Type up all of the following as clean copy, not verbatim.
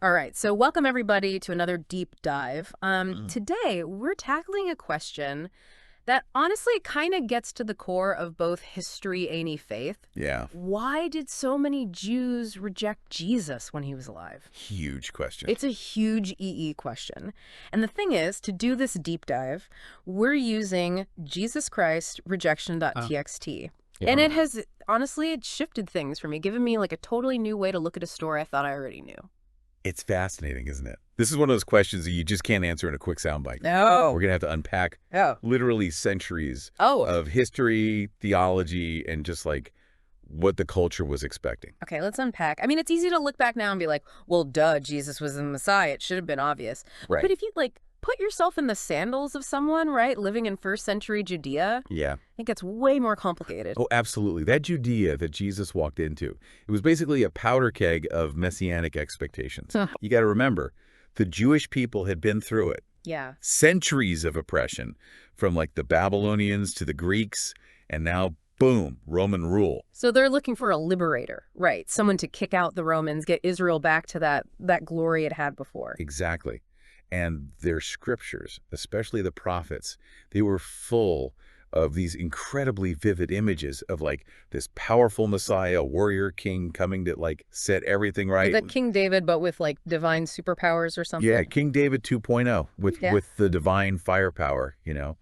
All right, so welcome everybody to another deep dive. Mm. Today, we're tackling a question that honestly kind of gets to the core of both history and faith. Yeah, Why did so many Jews reject Jesus when he was alive? huge question. It's a huge question. And the thing is, to do this deep dive, we're using Jesus Christ rejection.txt. And Yeah. it has, honestly, it shifted things for me, given me like a totally new way to look at a story I thought I already knew. It's fascinating, isn't it? This is one of those questions that you just can't answer in a quick soundbite. No. We're going to have to unpack Oh. literally centuries Oh. of history, theology, and just like what the culture was expecting. Okay, let's unpack. I mean, it's easy to look back now and be like, well, duh, Jesus was the Messiah. It should have been obvious. Right. But if you, like, put yourself in the sandals of someone, right, living in first century Judea, Yeah. it gets way more complicated. Oh, absolutely. That Judea that Jesus walked into, it was basically a powder keg of messianic expectations. Huh. You got to remember, the Jewish people had been through it. Yeah. Centuries of oppression, from like the Babylonians to the Greeks, and now, boom, Roman rule. So they're looking for a liberator, right? Someone to kick out the Romans, get Israel back to that glory it had before. Exactly. And their scriptures, especially the prophets, they were full of these incredibly vivid images of like this powerful Messiah, warrior king coming to like set everything right. Like King David, but with like divine superpowers or something. Yeah, King David 2.0 with the divine firepower, you know.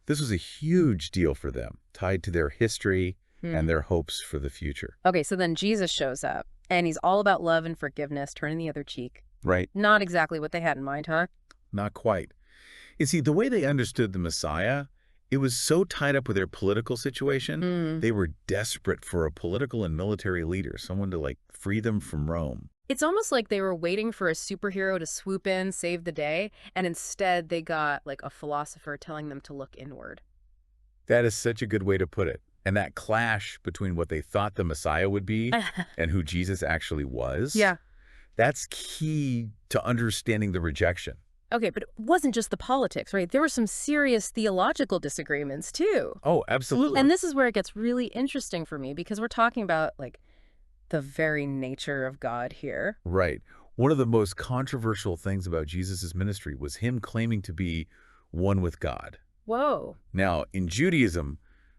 This was a huge deal for them, tied to their history and their hopes for the future. Okay, so then Jesus shows up, and he's all about love and forgiveness, turning the other cheek. Right? Not exactly what they had in mind, huh? Not quite. You see, the way they understood the Messiah, it was so tied up with their political situation, they were desperate for a political and military leader, someone to like free them from Rome. It's almost like they were waiting for a superhero to swoop in, save the day, and instead they got like a philosopher telling them to look inward. That is such a good way to put it. And that clash between what they thought the Messiah would be and who Jesus actually was, Yeah. that's key to understanding the rejection. Okay, but it wasn't just the politics, right? There were some serious theological disagreements, too. Oh, absolutely. And this is where it gets really interesting for me, because we're talking about, like, the very nature of God here. Right. One of the most controversial things about Jesus' ministry was him claiming to be one with God. Whoa. Now, in Judaism,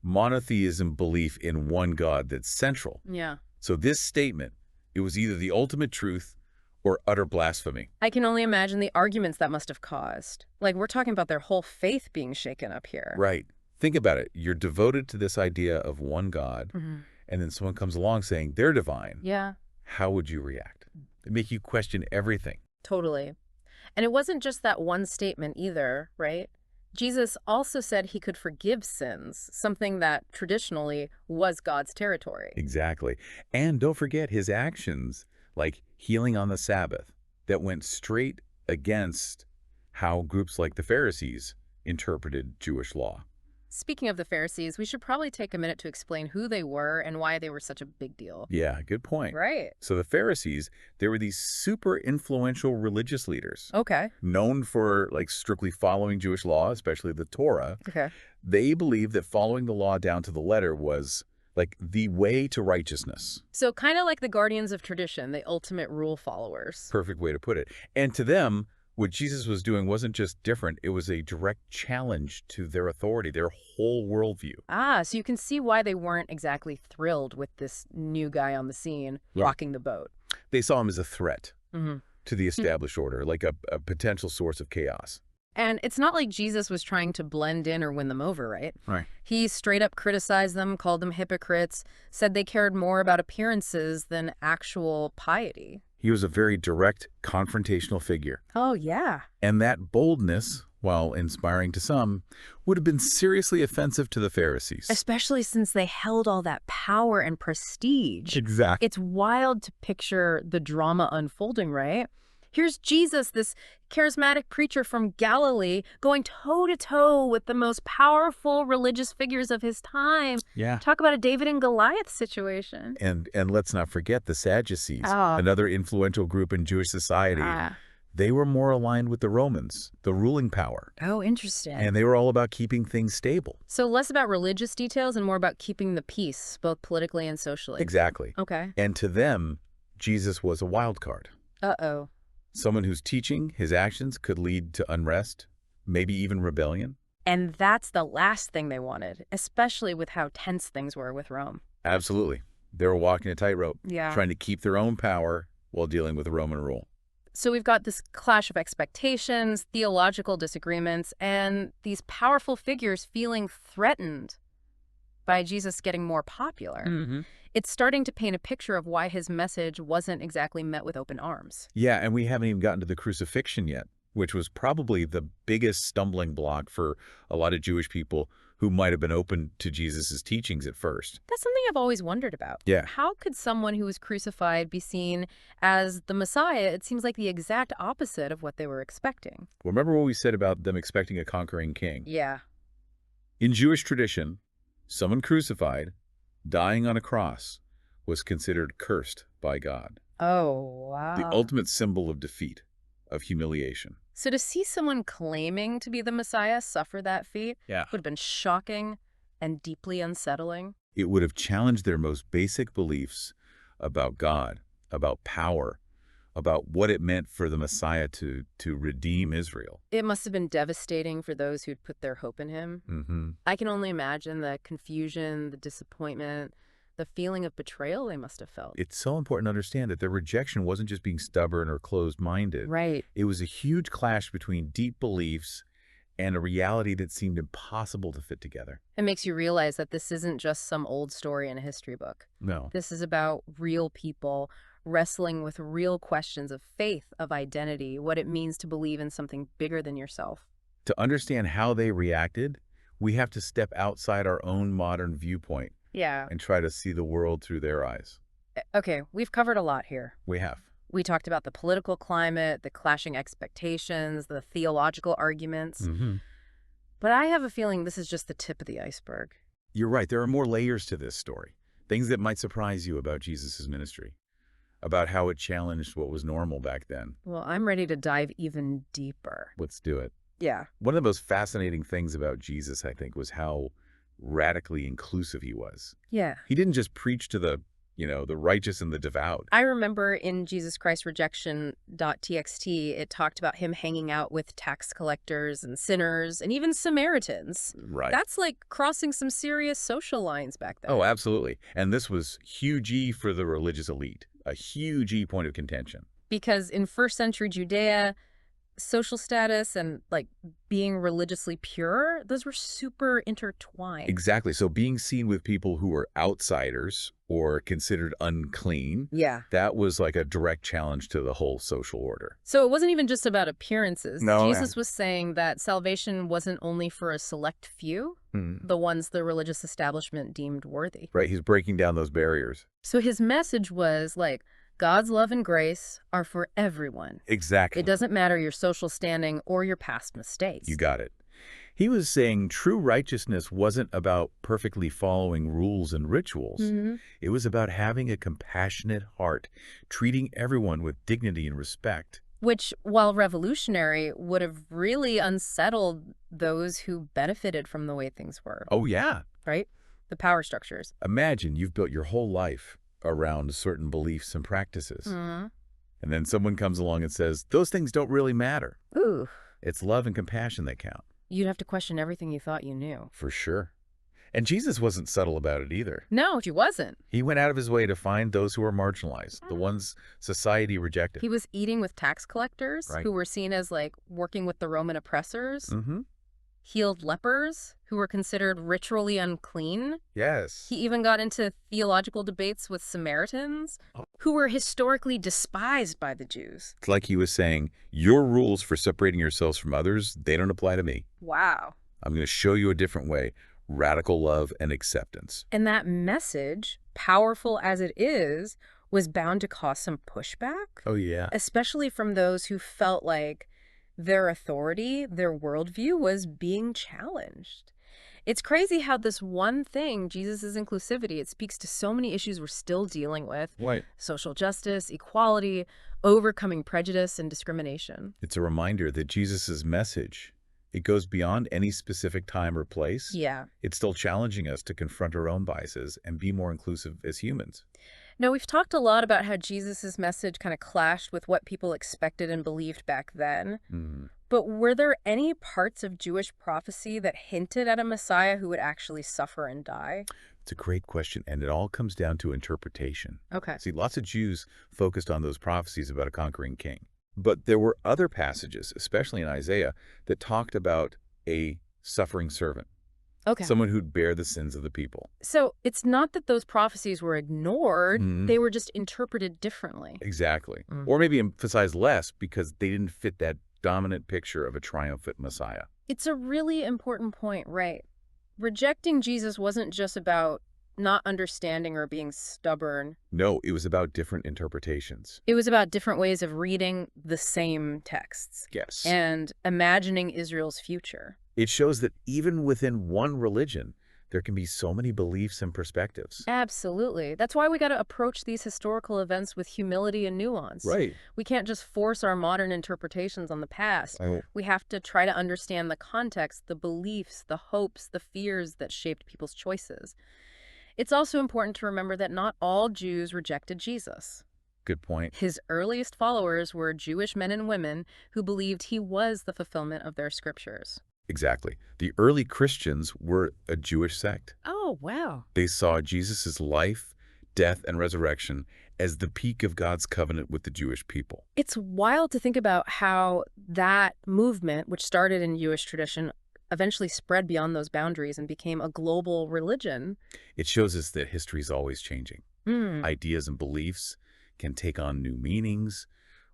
monotheism belief in one God that's central. Yeah. So this statement, it was either the ultimate truth or utter blasphemy. I can only imagine the arguments that must have caused. Like, we're talking about their whole faith being shaken up here. Right. Think about it. You're devoted to this idea of one God, and then someone comes along saying they're divine. Yeah. How would you react? They make you question everything. Totally. And it wasn't just that one statement either, right? Jesus also said he could forgive sins, something that traditionally was God's territory. Exactly. And don't forget his actions, like healing on the Sabbath, that went straight against how groups like the Pharisees interpreted Jewish law. Speaking of the Pharisees, we should probably take a minute to explain who they were and why they were such a big deal. Yeah, good point. Right. So the Pharisees, they were these super influential religious leaders, Okay. known for like strictly following Jewish law, especially the Torah. Okay. They believed that following the law down to the letter was like the way to righteousness. So kind of like the guardians of tradition, the ultimate rule followers. Perfect way to put it. And to them, what Jesus was doing wasn't just different. It was a direct challenge to their authority, their whole worldview. Ah, so you can see why they weren't exactly thrilled with this new guy on the scene Yeah. rocking the boat. They saw him as a threat Mm-hmm. to the established order, like a potential source of chaos. And it's not like Jesus was trying to blend in or win them over, right? Right. He straight up criticized them, called them hypocrites, said they cared more about appearances than actual piety. He was a very direct, confrontational figure. Oh, yeah. And that boldness, while inspiring to some, would have been seriously offensive to the Pharisees. Especially since they held all that power and prestige. Exactly. It's wild to picture the drama unfolding, right? Here's Jesus, this charismatic preacher from Galilee, going toe-to-toe with the most powerful religious figures of his time. Yeah. Talk about a David and Goliath situation. And let's not forget the Sadducees, Oh. another influential group in Jewish society. They were more aligned with the Romans, the ruling power. Oh, interesting. And they were all about keeping things stable. So less about religious details and more about keeping the peace, both politically and socially. Exactly. Okay. And to them, Jesus was a wild card. Uh-oh. Someone whose teaching, his actions could lead to unrest, maybe even rebellion. And that's the last thing they wanted, especially with how tense things were with Rome. Absolutely. They were walking a tightrope, Yeah. trying to keep their own power while dealing with Roman rule. So we've got this clash of expectations, theological disagreements, and these powerful figures feeling threatened by Jesus getting more popular. Mm-hmm. It's starting to paint a picture of why his message wasn't exactly met with open arms. Yeah, and we haven't even gotten to the crucifixion yet, which was probably the biggest stumbling block for a lot of Jewish people who might have been open to Jesus's teachings at first. That's something I've always wondered about. Yeah. How could someone who was crucified be seen as the Messiah? It seems like the exact opposite of what they were expecting. Remember what we said about them expecting a conquering king? Yeah. In Jewish tradition, someone crucified, dying on a cross, was considered cursed by God. Oh, wow. The ultimate symbol of defeat, of humiliation. So to see someone claiming to be the Messiah suffer that fate Yeah. would have been shocking and deeply unsettling. It would have challenged their most basic beliefs about God, about power, about what it meant for the Messiah to redeem Israel. It must have been devastating for those who'd put their hope in him. Mm-hmm. I can only imagine the confusion, the disappointment, the feeling of betrayal they must have felt. It's so important to understand that their rejection wasn't just being stubborn or closed-minded. Right. It was a huge clash between deep beliefs and a reality that seemed impossible to fit together. It makes you realize that this isn't just some old story in a history book. No. This is about real people wrestling with real questions of faith, of identity, what it means to believe in something bigger than yourself. To understand how they reacted, we have to step outside our own modern viewpoint Yeah. and try to see the world through their eyes. Okay, we've covered a lot here. We have. We talked about the political climate, the clashing expectations, the theological arguments. Mm-hmm. But I have a feeling this is just the tip of the iceberg. You're right. There are more layers to this story. Things that might surprise you about Jesus' ministry, about how it challenged what was normal back then. Well, I'm ready to dive even deeper. Let's do it. Yeah. One of the most fascinating things about Jesus, I think, was how radically inclusive he was. Yeah. He didn't just preach to the righteous and the devout. I remember in Jesus Christ Rejection.txt, it talked about him hanging out with tax collectors and sinners and even Samaritans. Right. That's like crossing some serious social lines back then. Oh, absolutely. And this was huge E for the religious elite, a huge E point of contention. Because in first century Judea, social status and like being religiously pure, those were super intertwined. Exactly. So being seen with people who were outsiders or considered unclean, Yeah. that was like a direct challenge to the whole social order. So it wasn't even just about appearances. No, Jesus was saying that salvation wasn't only for a select few, the ones the religious establishment deemed worthy. Right. He's breaking down those barriers. So his message was like, God's love and grace are for everyone. Exactly. It doesn't matter your social standing or your past mistakes. You got it. He was saying true righteousness wasn't about perfectly following rules and rituals. Mm-hmm. It was about having a compassionate heart, treating everyone with dignity and respect. Which, while revolutionary, would have really unsettled those who benefited from the way things were. Oh, yeah. Right? The power structures. Imagine you've built your whole life around certain beliefs and practices. Mm-hmm. And then someone comes along and says, those things don't really matter. Ooh. It's love and compassion that count. You'd have to question everything you thought you knew. For sure. And Jesus wasn't subtle about it either. No, he wasn't. He went out of his way to find those who were marginalized, the ones society rejected. He was eating with tax collectors Right. who were seen as like working with the Roman oppressors, Mm-hmm. healed lepers who were considered ritually unclean. Yes. He even got into theological debates with Samaritans who were historically despised by the Jews. It's like he was saying, your rules for separating yourselves from others, they don't apply to me. Wow. I'm going to show you a different way, radical love and acceptance. And that message, powerful as it is, was bound to cause some pushback, Oh, yeah. especially from those who felt like their authority, their worldview was being challenged. It's crazy how this one thing, Jesus' inclusivity, it speaks to so many issues we're still dealing with. Right. Social justice, equality, overcoming prejudice and discrimination. It's a reminder that Jesus' message, it goes beyond any specific time or place. Yeah. It's still challenging us to confront our own biases and be more inclusive as humans. Now, we've talked a lot about how Jesus' message kind of clashed with what people expected and believed back then. Hmm. But were there any parts of Jewish prophecy that hinted at a Messiah who would actually suffer and die? It's a great question, and it all comes down to interpretation. Okay. See, lots of Jews focused on those prophecies about a conquering king. But there were other passages, especially in Isaiah, that talked about a suffering servant, Okay. someone who'd bear the sins of the people. So it's not that those prophecies were ignored, Mhm. they were just interpreted differently. Exactly. Mm. Or maybe emphasized less because they didn't fit that dominant picture of a triumphant Messiah. It's a really important point, right? Rejecting Jesus wasn't just about not understanding or being stubborn. No, it was about different interpretations. It was about different ways of reading the same texts Yes. and imagining Israel's future. It shows that even within one religion, there can be so many beliefs and perspectives. Absolutely. That's why we got to approach these historical events with humility and nuance. Right. We can't just force our modern interpretations on the past. We have to try to understand the context, the beliefs, the hopes, the fears that shaped people's choices. It's also important to remember that not all Jews rejected Jesus. Good point. His earliest followers were Jewish men and women who believed he was the fulfillment of their scriptures. Exactly. The early Christians were a Jewish sect. Oh, wow. They saw Jesus' life, death, and resurrection as the peak of God's covenant with the Jewish people. It's wild to think about how that movement, which started in Jewish tradition, eventually spread beyond those boundaries and became a global religion. It shows us that history is always changing. Hmm. Ideas and beliefs can take on new meanings,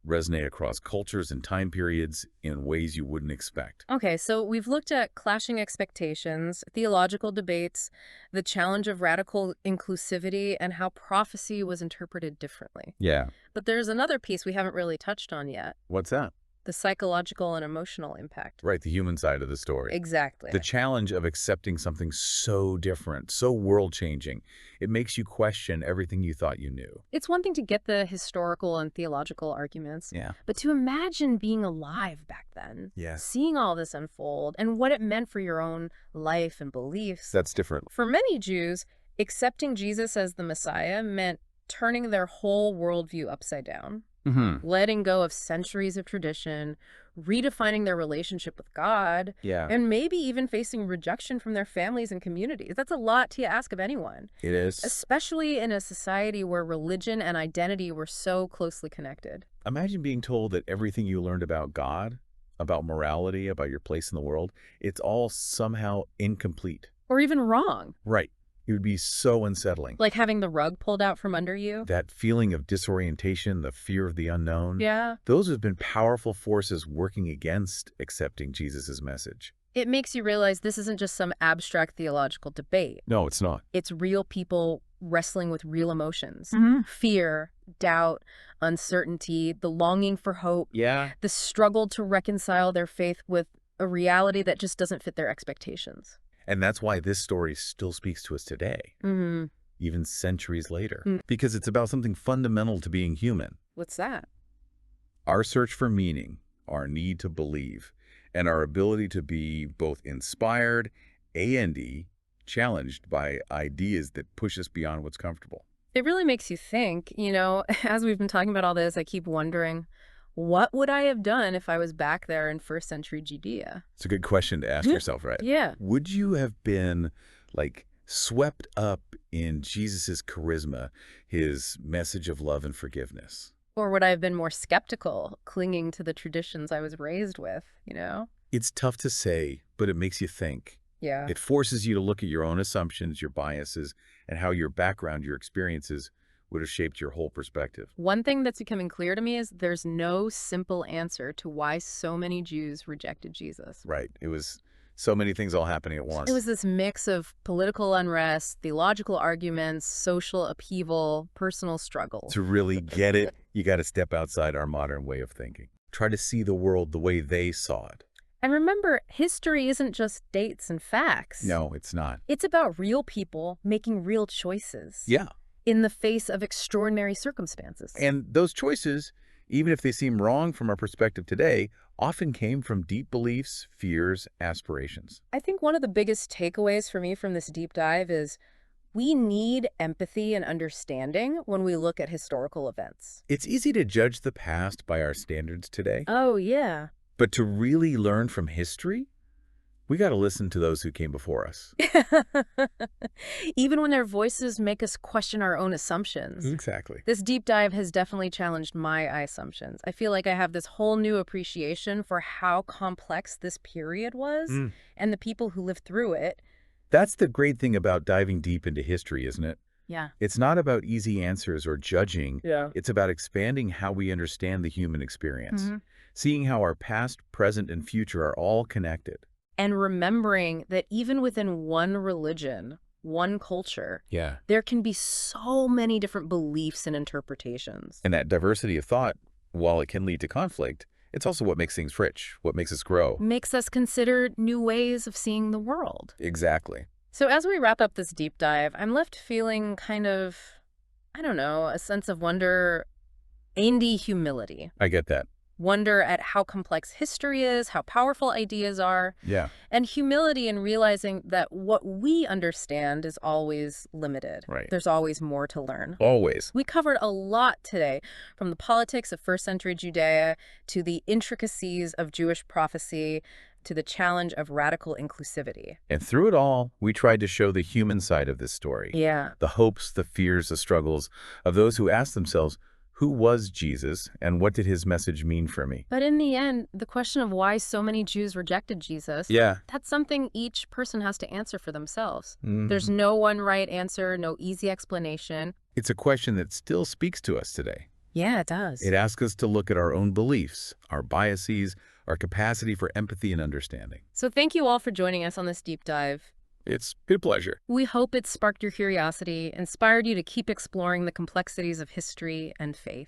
resonate across cultures and time periods in ways you wouldn't expect. Okay, so we've looked at clashing expectations, theological debates, the challenge of radical inclusivity, and how prophecy was interpreted differently. Yeah. But there's another piece we haven't really touched on yet, What's that? the psychological and emotional impact. Right, the human side of the story. Exactly. The challenge of accepting something so different, so world-changing, it makes you question everything you thought you knew. It's one thing to get the historical and theological arguments, Yeah. but to imagine being alive back then, Yes. seeing all this unfold, and what it meant for your own life and beliefs. That's different. For many Jews, accepting Jesus as the Messiah meant turning their whole worldview upside down, letting go of centuries of tradition, redefining their relationship with God, Yeah, and maybe even facing rejection from their families and communities. That's a lot to ask of anyone, it is. especially in a society where religion and identity were so closely connected. Imagine being told that everything you learned about God, about morality, about your place in the world, it's all somehow incomplete. Or even wrong, Right. It would be so unsettling. like having the rug pulled out from under you. That feeling of disorientation, the fear of the unknown. Yeah. Those have been powerful forces working against accepting Jesus' message. It makes you realize this isn't just some abstract theological debate. No, it's not. It's real people wrestling with real emotions. Mhm. Fear, doubt, uncertainty, the longing for hope, Yeah. the struggle to reconcile their faith with a reality that just doesn't fit their expectations. And that's why this story still speaks to us today, even centuries later, because it's about something fundamental to being human. What's that? Our search for meaning, our need to believe, and our ability to be both inspired and challenged by ideas that push us beyond what's comfortable. It really makes you think, as we've been talking about all this, I keep wondering, what would I have done if I was back there in first century Judea? It's a good question to ask yourself, right? Yeah. Would you have been, like, swept up in Jesus's charisma, his message of love and forgiveness? Or would I have been more skeptical, clinging to the traditions I was raised with, It's tough to say, but it makes you think. Yeah. It forces you to look at your own assumptions, your biases, and how your background, your experiences would have shaped your whole perspective. One thing that's becoming clear to me is there's no simple answer to why so many Jews rejected Jesus. Right. It was so many things all happening at once. It was this mix of political unrest, theological arguments, social upheaval, personal struggle. To really get it, you got to step outside our modern way of thinking. Try to see the world the way they saw it. And remember, history isn't just dates and facts. No, it's not. It's about real people making real choices. Yeah. In the face of extraordinary circumstances. And those choices, even if they seem wrong from our perspective today, often came from deep beliefs, fears, aspirations. I think one of the biggest takeaways for me from this deep dive is We need empathy and understanding when we look at historical events. It's easy to judge the past by our standards today, Oh, yeah. but to really learn from history, we got to listen to those who came before us. Even when their voices make us question our own assumptions. Exactly. This deep dive has definitely challenged my assumptions. I feel like I have this whole new appreciation for how complex this period was and the people who lived through it. That's the great thing about diving deep into history, isn't it? Yeah. It's not about easy answers or judging. Yeah. It's about expanding how we understand the human experience, seeing how our past, present, and future are all connected. And remembering that even within one religion, one culture, there can be so many different beliefs and interpretations. And that diversity of thought, while it can lead to conflict, it's also what makes things rich, what makes us grow. Makes us consider new ways of seeing the world. Exactly. So as we wrap up this deep dive, I'm left feeling kind of, I don't know, a sense of wonder and humility. I get that. Wonder at how complex history is, how powerful ideas are, Yeah. and humility in realizing that what we understand is always limited. Right. There's always more to learn. Always. We covered a lot today, from the politics of first-century Judea to the intricacies of Jewish prophecy to the challenge of radical inclusivity. And through it all, we tried to show the human side of this story. Yeah. The hopes, the fears, the struggles of those who ask themselves, who was Jesus and what did his message mean for me? But in the end, the question of why so many Jews rejected Jesus, that's something each person has to answer for themselves. There's no one right answer, no easy explanation. It's a question that still speaks to us today. Yeah, it does. It asks us to look at our own beliefs, our biases, our capacity for empathy and understanding. So thank you all for joining us on this deep dive. It's been a pleasure. We hope it sparked your curiosity, inspired you to keep exploring the complexities of history and faith.